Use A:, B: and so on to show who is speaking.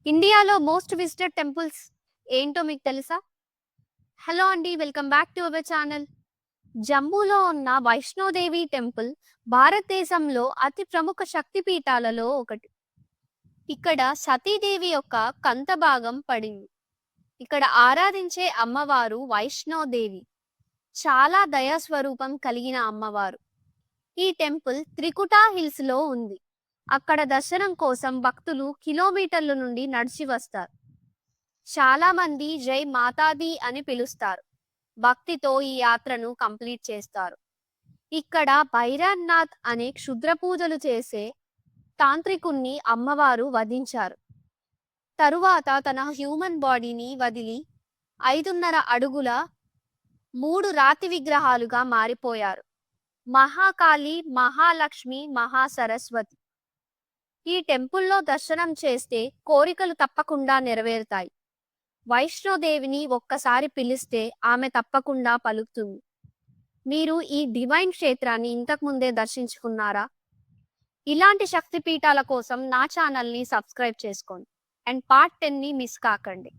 A: ఇండియాలో most visited temples ఏంటో మీకు తెలుసా? హలో అండి. Welcome back to our channel. జమ్మూలో ఉన్న వైష్ణోదేవి టెంపుల్ భారతదేశంలో అతి ప్రముఖ శక్తి పీఠాలలో ఒకటి. ఇక్కడ సతీదేవి యొక్క కంత భాగం పడింది. ఇక్కడ ఆరాధించే అమ్మవారు వైష్ణోదేవి. చాలా దయాస్వరూపం కలిగిన అమ్మవారు. ఈ టెంపుల్ త్రికుటా హిల్స్ లో ఉంది. అక్కడ దర్శనం కోసం భక్తులు కిలోమీటర్ల నుండి నడిచి వస్తారు. చాలా మంది జై మాతాది అని పిలుస్తారు. భక్తితో ఈ యాత్రను కంప్లీట్ చేస్తారు. ఇక్కడ భైరవనాథ్ అనే క్షుద్ర పూజలు చేసే తాంత్రికుణ్ణి అమ్మవారు వధించారు. తరువాత తన హ్యూమన్ బాడీని వదిలి 5.5 అడుగుల 3 రాతి విగ్రహాలుగా మారిపోయారు. మహాకాళి, మహాలక్ష్మి, మహాసరస్వతి. ఈ టెంపుల్లో దర్శనం చేస్తే కోరికలు తప్పకుండా నెరవేరుతాయి. వైష్ణోదేవిని ఒక్కసారి పిలిస్తే ఆమె తప్పకుండా పలుకుతుంది. మీరు ఈ డివైన్ క్షేత్రాన్ని ఇంతకుముందే దర్శించుకున్నారా? ఇలాంటి శక్తిపీఠాల కోసం నా ఛానల్ని సబ్స్క్రైబ్ చేసుకోండి అండ్ పార్ట్ 10ని మిస్ కాకండి.